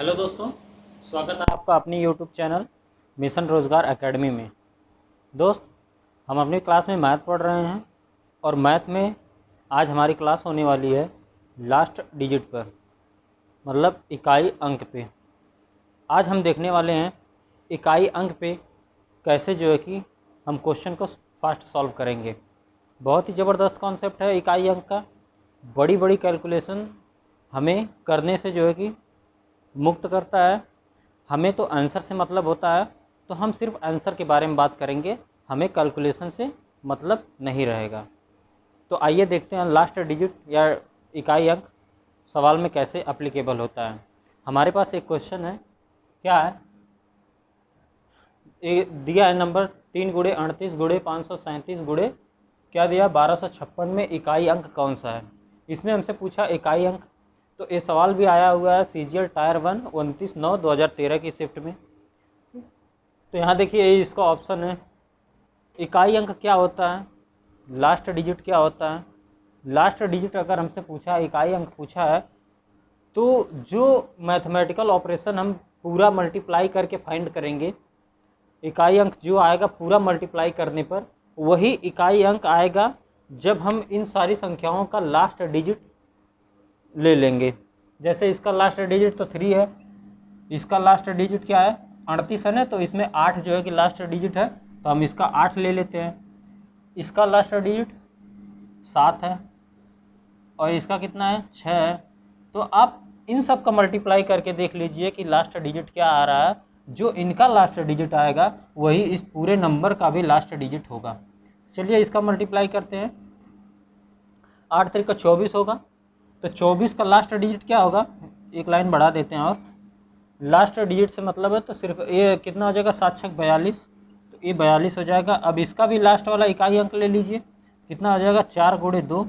Hello दोस्तों, स्वागत है आपका अपनी यूट्यूब चैनल मिशन रोज़गार एकेडमी में। दोस्त, हम अपनी क्लास में मैथ पढ़ रहे हैं और मैथ में आज हमारी क्लास होने वाली है लास्ट डिजिट पर, मतलब इकाई अंक पे। आज हम देखने वाले हैं इकाई अंक पे कैसे जो है कि हम क्वेश्चन को फास्ट सॉल्व करेंगे। बहुत ही ज़बरदस्त कॉन्सेप्ट है इकाई अंक का। बड़ी बड़ी कैलकुलेशन हमें करने से जो है कि मुक्त करता है। हमें तो आंसर से मतलब होता है, तो हम सिर्फ आंसर के बारे में बात करेंगे, हमें कैलकुलेशन से मतलब नहीं रहेगा। तो आइए देखते हैं लास्ट डिजिट या इकाई अंक सवाल में कैसे एप्लीकेबल होता है। हमारे पास एक क्वेश्चन है, क्या है, दिया है नंबर 3 गुणे 38 गुणे 537 गुणे क्या दिया 1256 में इकाई अंक कौन सा है। इसमें हमसे पूछा इकाई अंक। तो ये सवाल भी आया हुआ है CGL टायर 1 29/9/2013 की शिफ्ट में। तो यहाँ देखिए ये इसका ऑप्शन है। इकाई अंक क्या होता है, लास्ट डिजिट क्या होता है। लास्ट डिजिट अगर हमसे पूछा इकाई अंक पूछा है, तो जो मैथमेटिकल ऑपरेशन हम पूरा मल्टीप्लाई करके फाइंड करेंगे, इकाई अंक जो आएगा पूरा मल्टीप्लाई करने पर वही इकाई अंक आएगा जब हम इन सारी संख्याओं का लास्ट डिजिट ले लेंगे। जैसे इसका लास्ट डिजिट तो 3 है, इसका लास्ट डिजिट क्या है 38 है ना, तो इसमें 8 जो है कि लास्ट डिजिट है, तो हम इसका 8 ले लेते हैं। इसका लास्ट डिजिट 7 है और इसका कितना है 6 है। तो आप इन सब का मल्टीप्लाई करके देख लीजिए कि लास्ट डिजिट क्या आ रहा है। जो इनका लास्ट डिजिट आएगा वही इस पूरे नंबर का भी लास्ट डिजिट होगा। चलिए इसका मल्टीप्लाई करते हैं। 8 3 24 होगा, तो 24 का लास्ट डिजिट क्या होगा, एक लाइन बढ़ा देते हैं और लास्ट डिजिट से मतलब है तो सिर्फ ये कितना हो जाएगा 7 6 42, तो ये 42 हो जाएगा। अब इसका भी लास्ट वाला इकाई अंक ले लीजिए, कितना हो जाएगा 4 गुणे 2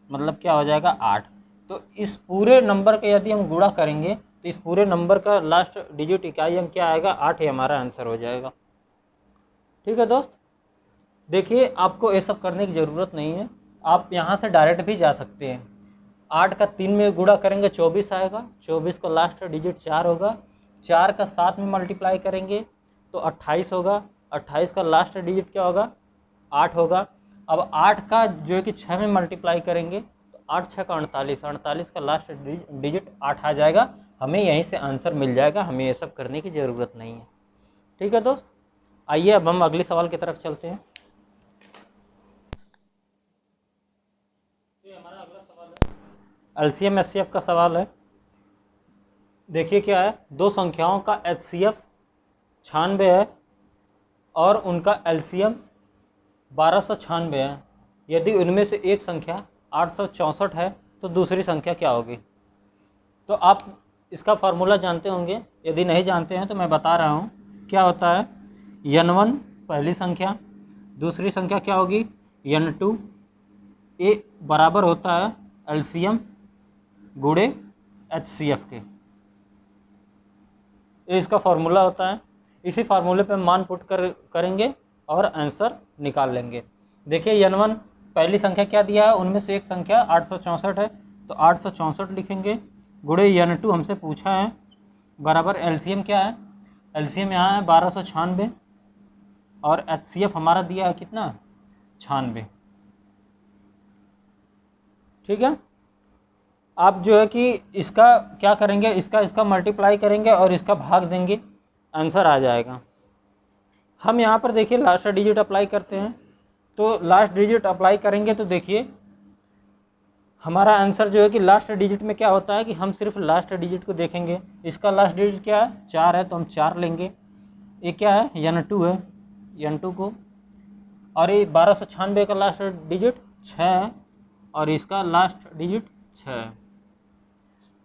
मतलब क्या हो जाएगा 8। तो इस पूरे नंबर के यदि हम गुणा करेंगे तो इस पूरे नंबर का लास्ट डिजिट इकाई अंक क्या आएगा 8 ही हमारा आंसर हो जाएगा। ठीक है दोस्त, देखिए आपको ये सब करने की ज़रूरत नहीं है, आप यहाँ से डायरेक्ट भी जा सकते हैं। 8 का 3 में गुणा करेंगे 24 आएगा, 24 का लास्ट डिजिट 4 होगा। 4 का 7 में मल्टीप्लाई करेंगे तो 28 होगा, 28 का लास्ट डिजिट क्या होगा 8 होगा। अब 8 का जो है कि 6 में मल्टीप्लाई करेंगे तो 8 6 का 48, 48 का लास्ट डिजिट 8 आ जाएगा। हमें यहीं से आंसर मिल जाएगा, हमें ये सब करने की ज़रूरत नहीं है। ठीक है दोस्त, आइए अब हम अगले सवाल की तरफ चलते हैं। तो हमारा अगला सवाल है LCM HCF का सवाल है। देखिए क्या है, दो संख्याओं का HCF 96 है और उनका LCM 1296 है। यदि उनमें से एक संख्या 864 है तो दूसरी संख्या क्या होगी। तो आप इसका फार्मूला जानते होंगे, यदि नहीं जानते हैं तो मैं बता रहा हूँ। क्या होता है, N1 पहली संख्या, दूसरी संख्या क्या होगी N2, ये बराबर होता है LCM गुणे HCF के। ये इसका फार्मूला होता है। इसी फार्मूले पे मान पुट करेंगे और आंसर निकाल लेंगे। देखिए N1 पहली संख्या क्या दिया है, उनमें से एक संख्या 864 है, तो 864 लिखेंगे गुणे N2 हमसे पूछा है, बराबर LCM क्या है, LCM यहाँ है 1296 और HCF हमारा दिया है कितना 96। ठीक है, आप जो है कि इसका क्या करेंगे, इसका मल्टीप्लाई करेंगे और इसका भाग देंगे, आंसर आ जाएगा। हम यहाँ पर देखिए लास्ट डिजिट अप्लाई करते हैं। तो लास्ट डिजिट अप्लाई करेंगे तो देखिए हमारा आंसर जो है कि लास्ट डिजिट में क्या होता है कि हम सिर्फ लास्ट डिजिट को देखेंगे। इसका लास्ट डिजिट क्या है 4 है, तो हम 4 लेंगे। ये क्या है N2 है, N2 को, और ये 1296 का लास्ट डिजिट 6 है और इसका लास्ट डिजिट 6 है।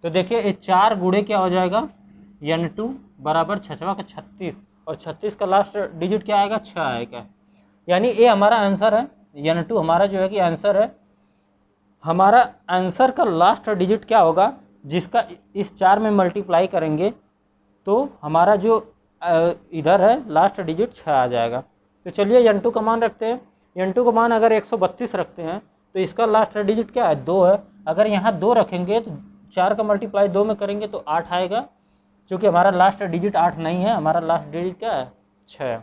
तो देखिए ये 4 गुणे क्या हो जाएगा N2 बराबर 6 का 36 और 36 का लास्ट डिजिट क्या आएगा 6 आएगा। यानी ये हमारा आंसर है, N2 हमारा जो है कि आंसर है। हमारा आंसर का लास्ट डिजिट क्या होगा, जिसका इस 4 में मल्टीप्लाई करेंगे तो हमारा जो इधर है लास्ट डिजिट 6 आ जाएगा। तो चलिए N2 का मान रखते हैं। N2 का मान अगर 132 रखते हैं तो इसका लास्ट डिजिट क्या है 2 है। अगर यहाँ 2 रखेंगे तो 4 का मल्टीप्लाई 2 में करेंगे तो 8 आएगा चूँकि हमारा लास्ट डिजिट 8 नहीं है, हमारा लास्ट डिजिट क्या है 6।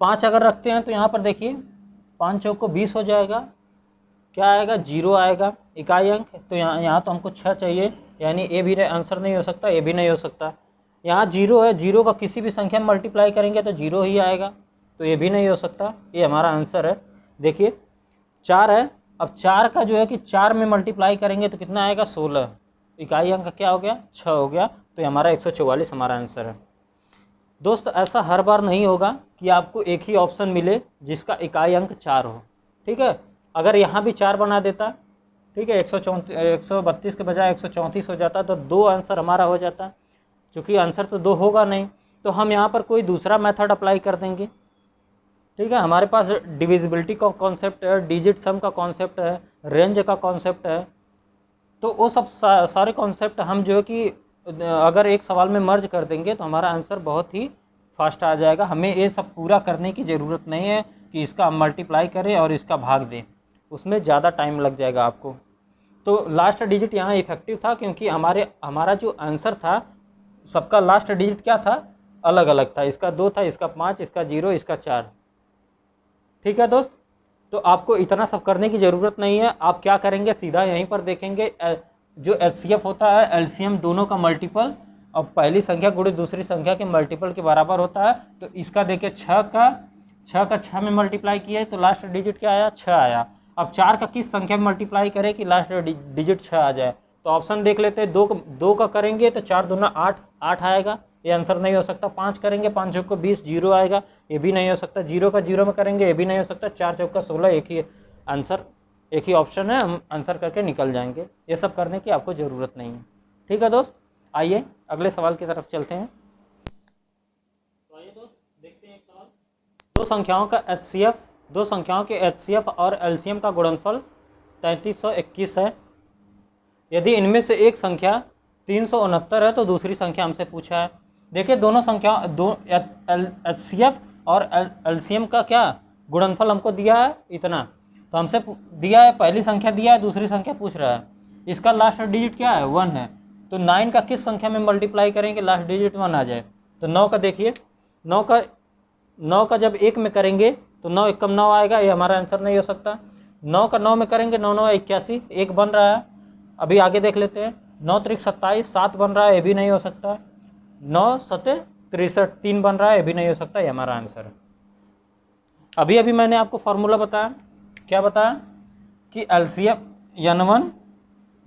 5 अगर रखते हैं तो यहाँ पर देखिए 5 चौक को 20 हो जाएगा, क्या आएगा 0 आएगा इकाई अंक। तो यहाँ तो हमको 6 चाहिए, यानी ए भी आंसर नहीं हो सकता, ए भी नहीं हो सकता। यहाँ 0 है, 0 का किसी भी संख्या में मल्टीप्लाई करेंगे तो 0 ही आएगा, तो ये भी नहीं हो सकता, ये हमारा आंसर है। देखिए 4 है, अब 4 का जो है कि 4 में मल्टीप्लाई करेंगे तो कितना आएगा 16, इकाई अंक क्या हो गया 6 हो गया, तो ये हमारा 144 हमारा आंसर है। दोस्त ऐसा हर बार नहीं होगा कि आपको एक ही ऑप्शन मिले जिसका इकाई अंक 4 हो, ठीक है। अगर यहाँ भी 4 बना देता, ठीक है, 132 के बजाय 134 हो जाता तो 2 आंसर हमारा हो जाता। चूँकि आंसर तो 2 होगा नहीं, तो हम यहाँ पर कोई दूसरा मेथड अप्लाई कर देंगे, ठीक है। हमारे पास डिविजिबिलिटी का कॉन्सेप्ट है, डिजिट सम का कॉन्सेप्ट है, रेंज का कॉन्सेप्ट है, तो वो सब सारे कॉन्सेप्ट हम जो है कि अगर एक सवाल में मर्ज कर देंगे तो हमारा आंसर बहुत ही फास्ट आ जाएगा। हमें ये सब पूरा करने की ज़रूरत नहीं है कि इसका हम मल्टीप्लाई करें और इसका भाग दें, उसमें ज़्यादा टाइम लग जाएगा आपको। तो लास्ट डिजिट यहाँ इफेक्टिव था, क्योंकि हमारा जो आंसर था सबका लास्ट डिजिट क्या था, अलग अलग था। इसका 2 था, इसका 5, इसका 0, इसका 4, ठीक है दोस्त। तो आपको इतना सब करने की ज़रूरत नहीं है। आप क्या करेंगे, सीधा यहीं पर देखेंगे जो एचसीएफ होता है, एलसीएम दोनों का मल्टीपल और पहली संख्या गुणे दूसरी संख्या के मल्टीपल के बराबर होता है। तो इसका देखिए 6 का 6 में मल्टीप्लाई किया है तो लास्ट डिजिट क्या आया 6 आया। अब 4 का किस संख्या में मल्टीप्लाई करें कि लास्ट डिजिट 6 आ जाए, तो ऑप्शन देख लेते हैं। 2 का करेंगे तो 4 दूना 8 आएगा, ये आंसर नहीं हो सकता। 5 करेंगे, 5 चौक को 20, 0 आएगा, ये भी नहीं हो सकता। 0 का 0 में करेंगे, ये भी नहीं हो सकता। 4 चौक का 16, एक ही आंसर, एक ही ऑप्शन है, हम आंसर करके निकल जाएंगे। ये सब करने की आपको ज़रूरत नहीं है, ठीक है दोस्त। आइए अगले सवाल की तरफ चलते हैं। तो आइए दोस्त देखते हैं एक सवाल। दो संख्याओं के एचसीएफ और एलसीएम का गुणनफल 3321 है। यदि इनमें से एक संख्या 369 है तो दूसरी संख्या हमसे पूछा है। देखिए दोनों संख्या एचसीएफ और एलसीएम का क्या गुणनफल हमको दिया है इतना, तो हमसे दिया है पहली संख्या दिया है, दूसरी संख्या पूछ रहा है। इसका लास्ट डिजिट क्या है 1 है, तो 9 का किस संख्या में मल्टीप्लाई करेंगे लास्ट डिजिट 1 आ जाए। तो 9 का देखिए 9 का जब 1 में करेंगे तो 9 एकम 9 आएगा, ये हमारा आंसर नहीं हो सकता। 9 का 9 में करेंगे 9 9 81, 1 बन रहा है। अभी आगे देख लेते हैं। 9 त्रिक 27, 7 बन रहा है, ये भी नहीं हो सकता। 9 सते 63, 3 बन रहा है, ये भी नहीं हो सकता, ये हमारा आंसर है। अभी मैंने आपको फॉर्मूला बताया, क्या बताया कि एलसीएम n1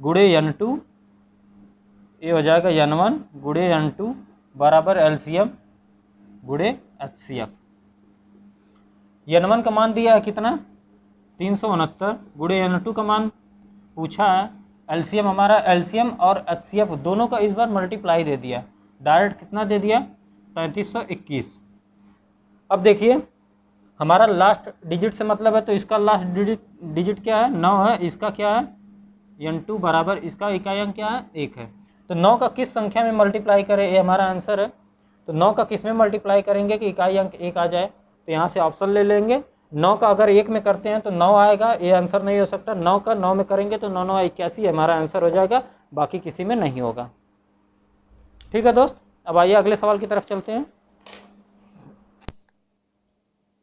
गुणे n2, ये हो जाएगा n1 गुणे n2 बराबर एलसीएम गुणे एचसीएफ। n1 का मान दिया है कितना 369, गुणे n2 का मान पूछा है। एलसीएम हमारा एलसीएम और एचसीएफ दोनों का इस बार मल्टीप्लाई दे दिया, डायरेक्ट कितना दे दिया 3321। अब देखिए हमारा लास्ट डिजिट से मतलब है, तो इसका लास्ट डिजिट क्या है 9 है, इसका क्या है n2 बराबर इसका इकाई अंक क्या है 1 है। तो 9 का किस संख्या में मल्टीप्लाई करें, ये हमारा आंसर है। तो 9 का किस में मल्टीप्लाई करेंगे कि इकाई अंक 1 आ जाए, तो यहाँ से ऑप्शन ले लेंगे। 9 का अगर 1 में करते हैं तो 9 आएगा, ये आंसर नहीं हो सकता। 9 का 9 में करेंगे तो 9 9 81 हमारा आंसर हो जाएगा, बाकी किसी में नहीं होगा, ठीक है दोस्त। अब आइए अगले सवाल की तरफ चलते हैं।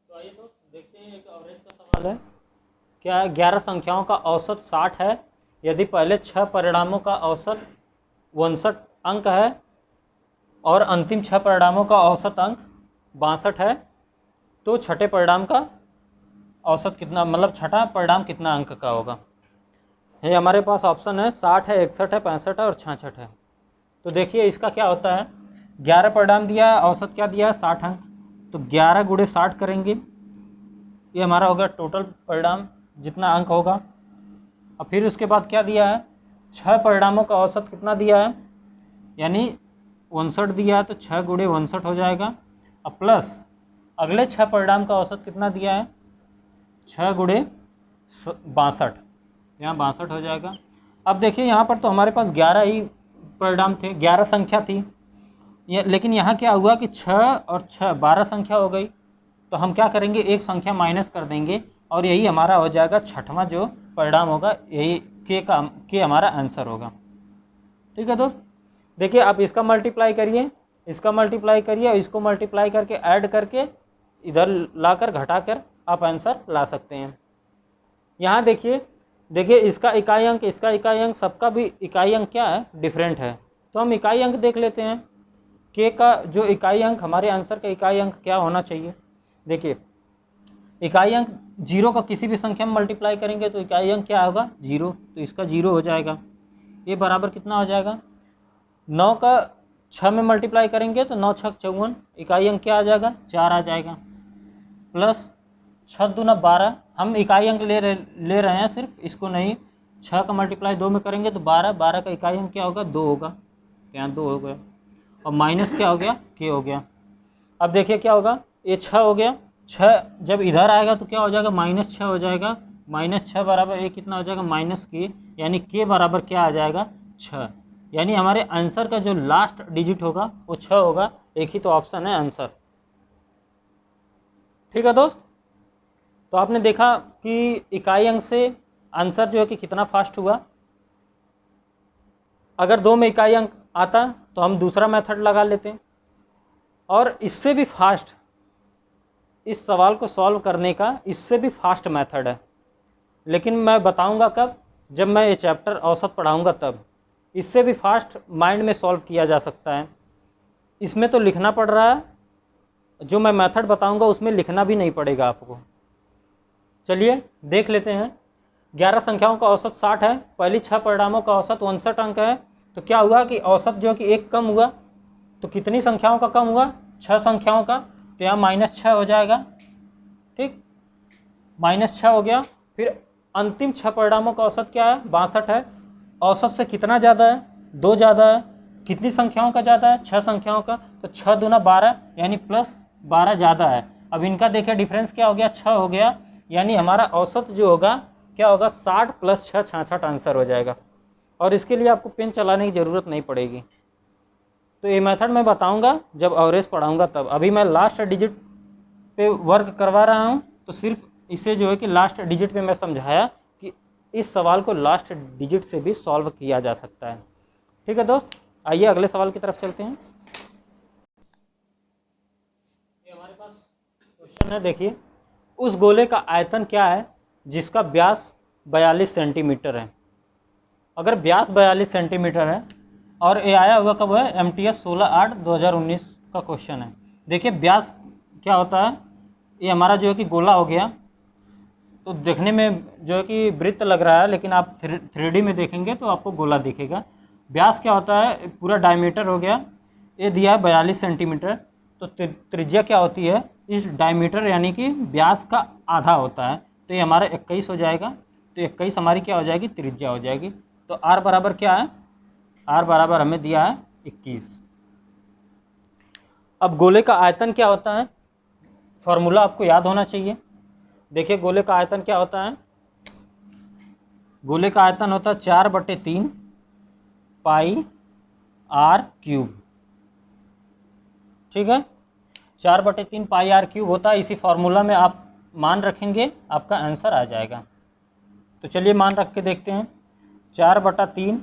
तो आइए दोस्त देखते हैं, एक एवरेज का सवाल है। क्या 11 संख्याओं का औसत 60 है, यदि पहले 6 परिणामों का औसत 59 अंक है और अंतिम 6 परिणामों का औसत अंक 62 है, तो छठे परिणाम का औसत कितना, मतलब छठा परिणाम कितना अंक का होगा। ये हमारे पास ऑप्शन है 60 है, 61 है, 65 है और 66 है। तो देखिए इसका क्या होता है, 11 परिणाम दिया है, औसत क्या दिया है 60 अंक, तो 11 गुणे 60 करेंगे, ये हमारा होगा टोटल परिणाम जितना अंक होगा। और फिर उसके बाद क्या दिया है 6 परिणामों का औसत कितना दिया है, यानी 59 दिया है, तो 6 गुणे 59 हो जाएगा। अब प्लस अगले 6 परिणाम का औसत कितना दिया है 6 गुणे 62, यहाँ 62 हो जाएगा। अब देखिए यहाँ पर तो हमारे पास 11 ही परिणाम थे, 11 संख्या थी, लेकिन यहाँ क्या हुआ कि 6 और 6 12 संख्या हो गई। तो हम क्या करेंगे, एक संख्या माइनस कर देंगे और यही हमारा हो जाएगा छठवां जो परिणाम होगा, यही के हमारा आंसर होगा, ठीक है दोस्त। देखिए आप इसका मल्टीप्लाई करिए, इसका मल्टीप्लाई करिए और इसको मल्टीप्लाई करके ऐड करके इधर लाकर घटाकर आप आंसर ला सकते हैं। यहाँ देखिए इसका इकाई अंक, इसका इकाई अंक, सबका भी इकाई अंक क्या है, डिफरेंट है। तो हम इकाई अंक देख लेते हैं, के का जो इकाई अंक, हमारे आंसर का इकाई अंक क्या होना चाहिए। देखिए इकाई अंक 0 का किसी भी संख्या में मल्टीप्लाई करेंगे तो इकाई अंक क्या होगा, 0, तो इसका 0 हो जाएगा। ये बराबर कितना हो जाएगा, 9 का 6 में मल्टीप्लाई करेंगे तो 9 6 54, इकाई अंक क्या आ जाएगा, 4 आ जाएगा। प्लस 6 दूना 12, हम इकाई अंक ले रहे हैं सिर्फ, इसको नहीं। 6 का मल्टीप्लाई 2 में करेंगे तो 12, 12 का इकाई अंक क्या होगा, 2 होगा, तो यहाँ 2 हो गया। और माइनस क्या हो गया, के हो गया। अब देखिए क्या होगा, ये 6 हो गया, 6 जब इधर आएगा तो क्या हो जाएगा, -6 हो जाएगा। -6 बराबर ये कितना हो जाएगा, -k, यानी के बराबर क्या आ जाएगा, 6। यानी हमारे आंसर का जो लास्ट डिजिट होगा वो 6 होगा। एक ही तो ऑप्शन है आंसर। ठीक है दोस्त, तो आपने देखा कि इकाई अंक से आंसर जो है कि कितना फास्ट हुआ। अगर 2 में इकाई अंक आता तो हम दूसरा मेथड लगा लेते हैं, और इससे भी फास्ट, इस सवाल को सॉल्व करने का इससे भी फास्ट मेथड है, लेकिन मैं बताऊंगा कब, जब मैं ये चैप्टर औसत पढ़ाऊंगा तब। इससे भी फास्ट माइंड में सॉल्व किया जा सकता है। इसमें तो लिखना पड़ रहा है, जो मैं मेथड बताऊंगा उसमें लिखना भी नहीं पड़ेगा आपको। चलिए देख लेते हैं। 11 संख्याओं का औसत 60 है, पहली 6 परिणामों का औसत 59 अंक है। तो क्या हुआ कि औसत जो कि एक कम हुआ, तो कितनी संख्याओं का कम हुआ, 6 संख्याओं का, तो यहाँ -6 हो जाएगा। ठीक, -6 हो गया। फिर अंतिम 6 परिणामों का औसत क्या है, 62 है। औसत से कितना ज़्यादा है, 2 ज़्यादा है। कितनी संख्याओं का ज़्यादा है, 6 संख्याओं का, तो 6 दूना 12, यानी +12 ज़्यादा है। अब इनका देखिए डिफरेंस क्या हो गया, 6 हो गया, यानी हमारा औसत जो होगा क्या होगा, 60 + 6 66 आंसर हो जाएगा। और इसके लिए आपको पेन चलाने की ज़रूरत नहीं पड़ेगी। तो ये मेथड मैं बताऊंगा जब एवरेज पढ़ाऊंगा तब। अभी मैं लास्ट डिजिट पे वर्क करवा रहा हूँ, तो सिर्फ इसे जो है कि लास्ट डिजिट पे मैं समझाया कि इस सवाल को लास्ट डिजिट से भी सॉल्व किया जा सकता है। ठीक है दोस्त, आइए अगले सवाल की तरफ चलते हैं। ये हमारे पास क्वेश्चन है, देखिए उस गोले का आयतन क्या है जिसका व्यास 42 सेंटीमीटर है। अगर व्यास 42 सेंटीमीटर है और ये आया हुआ कब है, MTS 16/8/2019 का क्वेश्चन है। देखिए व्यास क्या होता है, ये हमारा जो है कि गोला हो गया, तो देखने में जो है कि वृत्त लग रहा है, लेकिन आप 3D में देखेंगे तो आपको गोला दिखेगा। व्यास क्या होता है, पूरा डायमीटर हो गया, ये दिया है 42 सेंटीमीटर, तो त्रिज्या क्या होती है, इस डायमीटर यानी कि व्यास का आधा होता है, तो ये हमारा 21 हो जाएगा। तो 21 हमारी क्या हो जाएगी, त्रिज्या हो जाएगी। तो R बराबर क्या है, R बराबर हमें दिया है 21। अब गोले का आयतन क्या होता है, फॉर्मूला आपको याद होना चाहिए। देखिए गोले का आयतन क्या होता है, गोले का आयतन होता है 4/3 πr³। ठीक है, 4/3 πr³ होता है। इसी फार्मूला में आप मान रखेंगे, आपका आंसर आ जाएगा। तो चलिए मान रख के देखते हैं। 4/3,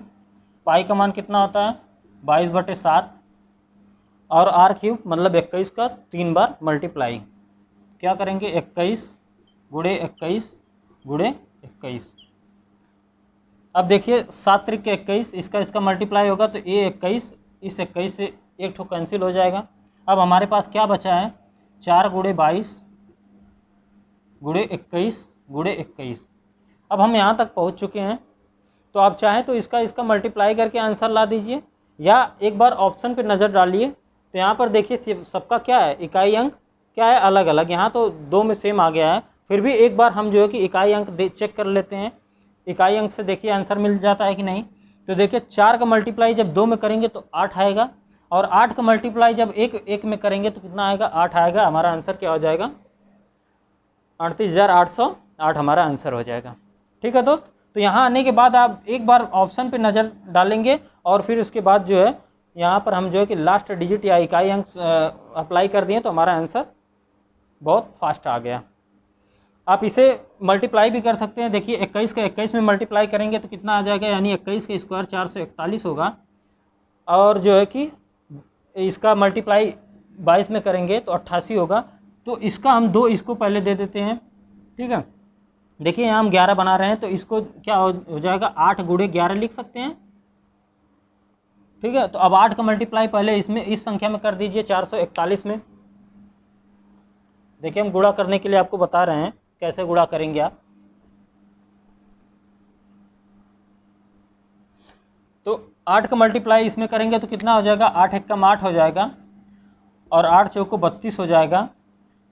पाई का मान कितना होता है, 22/7, और r³ मतलब 21 का 3 बार मल्टीप्लाई। क्या करेंगे, 21 गुणे 21 गुणे 21। अब देखिए 7 त्रिक 21, इसका मल्टीप्लाई होगा तो ये 21 इस 21 से एक ठो कैंसिल हो जाएगा। अब हमारे पास क्या बचा है, 4 गुणे 22 गुणे 21 गुणे 21। अब हम यहाँ तक पहुँच चुके हैं, तो आप चाहें तो इसका मल्टीप्लाई करके आंसर ला दीजिए, या एक बार ऑप्शन पे नज़र डालिए। तो यहाँ पर देखिए सबका क्या है, इकाई अंक क्या है, अलग अलग। यहाँ तो 2 में सेम आ गया है, फिर भी एक बार हम जो है कि इकाई अंक चेक कर लेते हैं। इकाई अंक से देखिए आंसर मिल जाता है कि नहीं। तो देखिए 4 का मल्टीप्लाई जब 2 में करेंगे तो 8 आएगा, और 8 का मल्टीप्लाई जब एक में करेंगे तो कितना आएगा, 8 आएगा। हमारा आंसर क्या हो जाएगा, 38,808 हमारा आंसर हो जाएगा। ठीक है दोस्त, तो यहाँ आने के बाद आप एक बार ऑप्शन पे नज़र डालेंगे, और फिर उसके बाद जो है यहाँ पर हम जो है कि लास्ट डिजिट या इकाई अंक अप्लाई कर दिए, तो हमारा आंसर बहुत फास्ट आ गया। आप इसे मल्टीप्लाई भी कर सकते हैं। देखिए 21 का 21 में मल्टीप्लाई करेंगे तो कितना आ जाएगा, यानी 21 का स्क्वायर 441 होगा। और जो है कि इसका मल्टीप्लाई 22 में करेंगे तो 88 होगा। तो इसका हम दो इसको पहले दे देते हैं, ठीक है। देखिए यहाँ हम 11 बना रहे हैं तो इसको क्या हो जाएगा, 8 गुणे 11 लिख सकते हैं, ठीक है। तो अब 8 का मल्टीप्लाई पहले इसमें इस संख्या में कर दीजिए 441 में। देखिए हम गुणा करने के लिए आपको बता रहे हैं कैसे गुणा करेंगे आप। तो 8 का मल्टीप्लाई इसमें करेंगे तो कितना हो जाएगा, 8 एकम 8 हो जाएगा और 8 चौको 32 हो जाएगा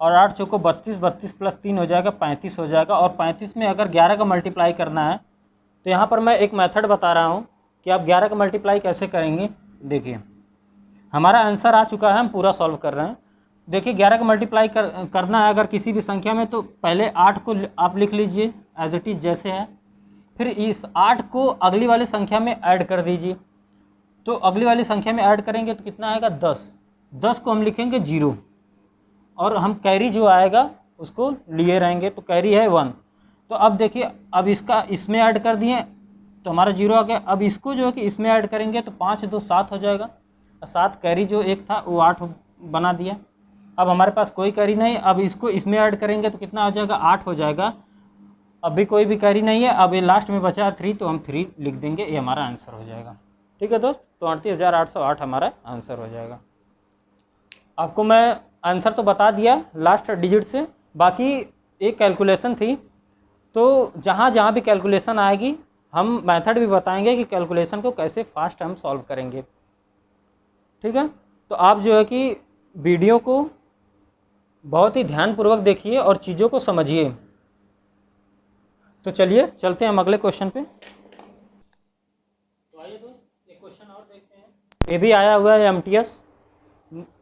और 8 चौको 32, 32 प्लस 3 हो जाएगा 35 हो जाएगा। और 35 में अगर 11 का मल्टीप्लाई करना है तो यहाँ पर मैं एक मेथड बता रहा हूँ कि आप 11 का मल्टीप्लाई कैसे करेंगे। देखिए हमारा आंसर आ चुका है, हम पूरा सॉल्व कर रहे हैं। देखिए 11 का मल्टीप्लाई करना है अगर किसी भी संख्या में, तो पहले 8 को आप लिख लीजिए एज इट इज़ जैसे है, फिर इस 8 को अगली वाली संख्या में ऐड कर दीजिए। तो अगली वाली संख्या में ऐड करेंगे तो कितना आएगा, 10। 10 को हम लिखेंगे 0 और हम कैरी जो आएगा उसको लिए रहेंगे, तो कैरी है 1। तो अब देखिए अब इसका इसमें ऐड कर दिए तो हमारा 0 आ गया। अब इसको जो है कि इसमें ऐड करेंगे तो 5 2 7 हो जाएगा, 7 कैरी जो एक था वो 8 बना दिया। अब हमारे पास कोई कैरी नहीं, अब इसको इसमें ऐड करेंगे तो कितना हो जाएगा, 8 हो जाएगा। अभी कोई भी कैरी नहीं है, अब ये लास्ट में बचा 3 तो हम 3 लिख देंगे, ये हमारा आंसर हो जाएगा। ठीक है दोस्त, तो 38,808 हमारा आंसर हो जाएगा। आपको मैं आंसर तो बता दिया लास्ट डिजिट से, बाकी एक कैलकुलेशन थी, तो जहाँ जहाँ भी कैलकुलेशन आएगी हम मेथड भी बताएंगे कि कैलकुलेशन को कैसे फास्ट हम सॉल्व करेंगे। ठीक है, तो आप जो है कि वीडियो को बहुत ही ध्यानपूर्वक देखिए और चीज़ों को समझिए। तो चलिए चलते हैं हम अगले क्वेश्चन पे। तो आइए दोस्त एक क्वेश्चन और देखते हैं, ये भी आया हुआ है MTS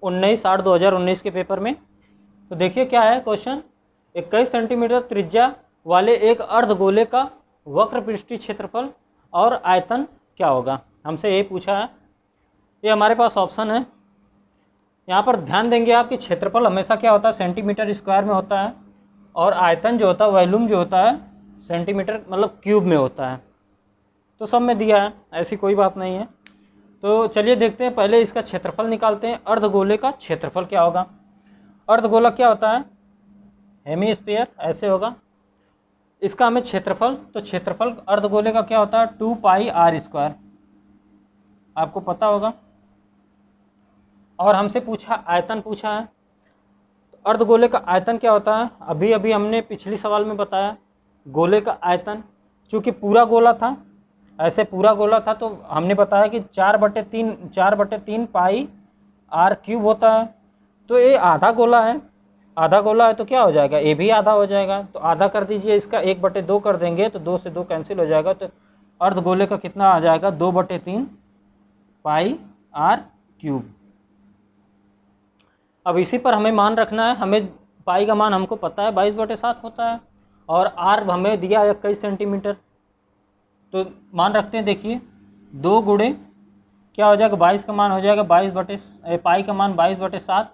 19/8/2019 के पेपर में। तो देखिए क्या है क्वेश्चन, 21 सेंटीमीटर त्रिज्या वाले एक अर्धगोले का वक्र पृष्ठीय क्षेत्रफल और आयतन क्या होगा, हमसे ये पूछा है। ये हमारे पास ऑप्शन है, यहाँ पर ध्यान देंगे आप कि क्षेत्रफल हमेशा क्या होता है, सेंटीमीटर स्क्वायर में होता है और आयतन जो होता है, वॉल्यूम जो होता है, सेंटीमीटर मतलब क्यूब में होता है। तो सब में दिया है, ऐसी कोई बात नहीं है। तो चलिए देखते हैं, पहले इसका क्षेत्रफल निकालते हैं। अर्धगोले का क्षेत्रफल क्या होगा, अर्धगोला क्या होता है, हेमीस्फीयर ऐसे होगा। इसका हमें क्षेत्रफल, तो क्षेत्रफल अर्धगोले का क्या होता है, 2πr², आपको पता होगा। और हमसे पूछा आयतन पूछा है, तो अर्धगोले का आयतन क्या होता है, अभी अभी हमने पिछली सवाल में बताया। गोले का आयतन, चूँकि पूरा गोला था, ऐसे पूरा गोला था तो हमने बताया कि 4/3 πr³ होता है। तो ये आधा गोला है, आधा गोला है तो क्या हो जाएगा, ये भी आधा हो जाएगा। तो आधा कर दीजिए, इसका 1/2 कर देंगे तो 2 से 2 कैंसिल हो जाएगा। तो अर्धगोले का कितना आ जाएगा, 2/3 πr³। अब इसी पर हमें मान रखना है, हमें पाई का मान हमको पता है 22/7 होता है और आर हमें दिया है 21 सेंटीमीटर। तो मान रखते हैं, देखिए 2 गुणे क्या हो जाएगा, 22 का मान हो जाएगा पाई का मान 22/7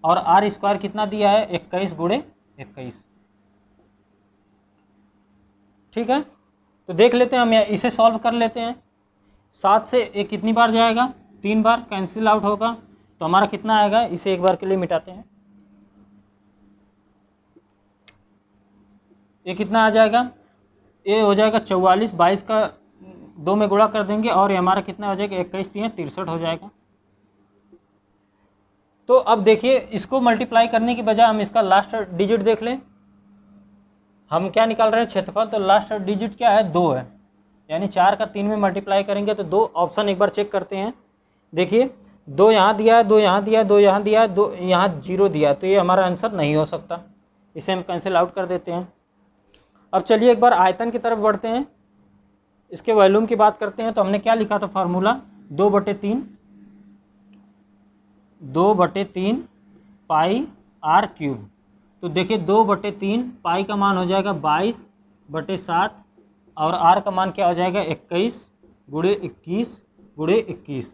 और आर स्क्वायर कितना दिया है, 21 गुणे 21। ठीक है, तो देख लेते हैं, हम इसे सॉल्व कर लेते हैं। 7 से एक कितनी बार जाएगा, 3 बार, कैंसिल आउट होगा तो हमारा कितना आएगा, इसे एक बार के लिए मिटाते हैं। ये कितना आ जाएगा, ये हो जाएगा 44, 22 का 2 में गुणा कर देंगे और ये हमारा कितना हो जाएगा, 21 3 63 हो जाएगा। तो अब देखिए इसको मल्टीप्लाई करने की बजाय हम इसका लास्ट डिजिट देख लें। हम क्या निकाल रहे हैं, क्षेत्रफल, तो लास्ट डिजिट क्या है, 2 है, यानी 4 का 3 में मल्टीप्लाई करेंगे तो 2। ऑप्शन एक बार चेक करते हैं, देखिए 2 यहाँ दिया है, 2 यहाँ दिया है, 2 यहाँ दिया है, 2 यहाँ 0 दिया है, तो ये हमारा आंसर नहीं हो सकता, इसे हम कैंसिल आउट कर देते हैं। अब चलिए एक बार आयतन की तरफ बढ़ते हैं, इसके वॉल्यूम की बात करते हैं। तो हमने क्या लिखा था फार्मूला, 2/3 πr³। तो देखिए 2/3 पाई का मान हो जाएगा 22/7 और आर का मान क्या हो जाएगा, 21 गुणे 21 गुणे 21।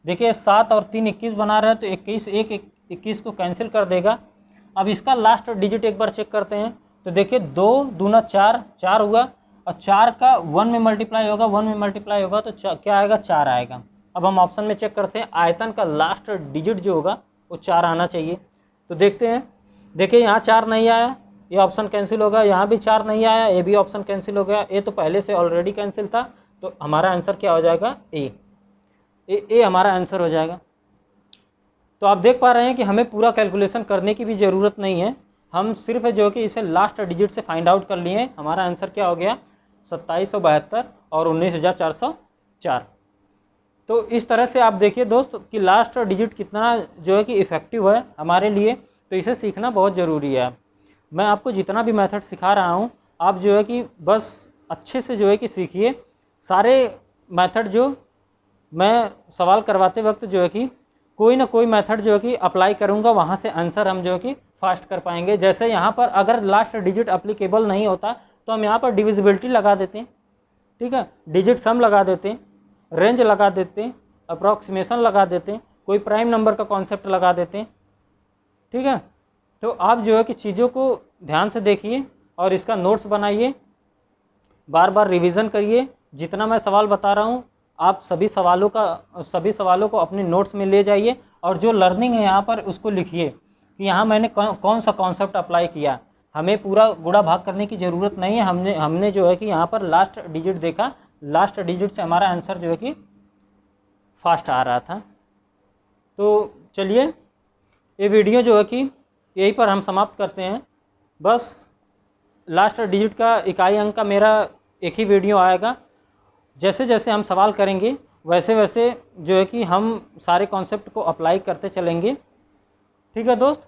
देखिए 7 और 3 21 बना रहे हैं, तो 21 21 को कैंसिल कर देगा। अब इसका लास्ट डिजिट एक बार चेक करते हैं, तो देखिए 2 दूना 4, 4 हुआ और 4 का 1 में मल्टीप्लाई होगा, 1 में मल्टीप्लाई होगा तो क्या आएगा, 4 आएगा। अब हम ऑप्शन में चेक करते हैं, आयतन का लास्ट डिजिट जो होगा वो 4 आना चाहिए। तो देखते हैं, देखिए यहाँ 4 नहीं आया, ये ऑप्शन कैंसिल हो गया, यहाँ भी 4 नहीं आया, ये भी ऑप्शन कैंसिल हो गया, ये तो पहले से ऑलरेडी कैंसिल था। तो हमारा आंसर क्या हो जाएगा, ए हमारा आंसर हो जाएगा। तो आप देख पा रहे हैं कि हमें पूरा कैलकुलेशन करने की भी ज़रूरत नहीं है, हम सिर्फ जो कि इसे लास्ट डिजिट से फाइंड आउट कर लिए। हमारा आंसर क्या हो गया, 2772 और 19404। तो इस तरह से आप देखिए दोस्त कि लास्ट डिजिट कितना जो है कि इफ़ेक्टिव है हमारे लिए, तो इसे सीखना बहुत ज़रूरी है। मैं आपको जितना भी मेथड सिखा रहा हूँ, आप जो है कि बस अच्छे से जो है कि सीखिए। सारे मेथड जो मैं सवाल करवाते वक्त जो है कि कोई ना कोई मेथड जो है कि अप्लाई करूँगा, वहाँ से आंसर हम जो है कि फास्ट कर पाएंगे। जैसे यहाँ पर अगर लास्ट डिजिट अप्लीकेबल नहीं होता तो हम यहाँ पर डिविजिबिलिटी लगा देते हैं, ठीक है, डिजिट सम लगा देते हैं, रेंज लगा देते हैं, अप्रॉक्सीमेशन लगा देते हैं, कोई प्राइम नंबर का कॉन्सेप्ट लगा देते हैं, ठीक है। तो आप जो है कि चीज़ों को ध्यान से देखिए और इसका नोट्स बनाइए, बार बार रिवीजन करिए। जितना मैं सवाल बता रहा हूँ आप सभी सवालों को अपने नोट्स में ले जाइए, और जो लर्निंग है यहाँ पर उसको लिखिए कि यहाँ मैंने कौन सा कॉन्सेप्ट अप्लाई किया। हमें पूरा गुणा भाग करने की ज़रूरत नहीं है, हमने जो है कि यहाँ पर लास्ट डिजिट देखा, लास्ट डिजिट से हमारा आंसर जो है कि फास्ट आ रहा था। तो चलिए ये वीडियो जो है कि यहीं पर हम समाप्त करते हैं। बस लास्ट डिजिट का इकाई अंक का मेरा एक ही वीडियो आएगा। जैसे जैसे हम सवाल करेंगे वैसे वैसे जो है कि हम सारे कॉन्सेप्ट को अप्लाई करते चलेंगे, ठीक है दोस्त।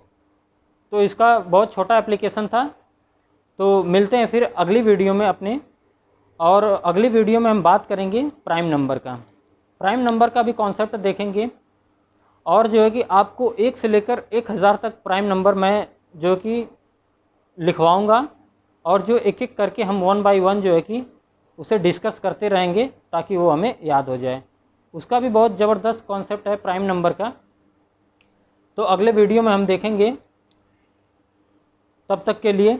तो इसका बहुत छोटा एप्लीकेशन था। तो मिलते हैं फिर अगली वीडियो में अपने, और अगली वीडियो में हम बात करेंगे प्राइम नंबर का। प्राइम नंबर का भी कॉन्सेप्ट देखेंगे, और जो है कि आपको 1 से लेकर 1000 तक प्राइम नंबर मैं जो कि लिखवाऊंगा, और जो एक एक करके हम 1 बाय 1 जो है कि उसे डिस्कस करते रहेंगे ताकि वो हमें याद हो जाए। उसका भी बहुत ज़बरदस्त कॉन्सेप्ट है प्राइम नंबर का। तो अगले वीडियो में हम देखेंगे। तब तक के लिए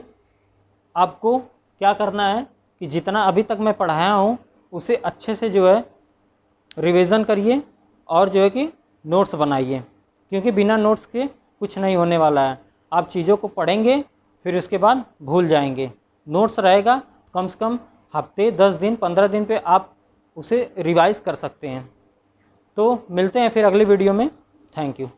आपको क्या करना है कि जितना अभी तक मैं पढ़ाया हूँ उसे अच्छे से जो है रिवीजन करिए, और जो है कि नोट्स बनाइए, क्योंकि बिना नोट्स के कुछ नहीं होने वाला है। आप चीज़ों को पढ़ेंगे फिर उसके बाद भूल जाएंगे। नोट्स रहेगा, कम से कम हफ्ते 10 दिन 15 दिन पे आप उसे रिवाइज़ कर सकते हैं। तो मिलते हैं फिर अगली वीडियो में। Thank you.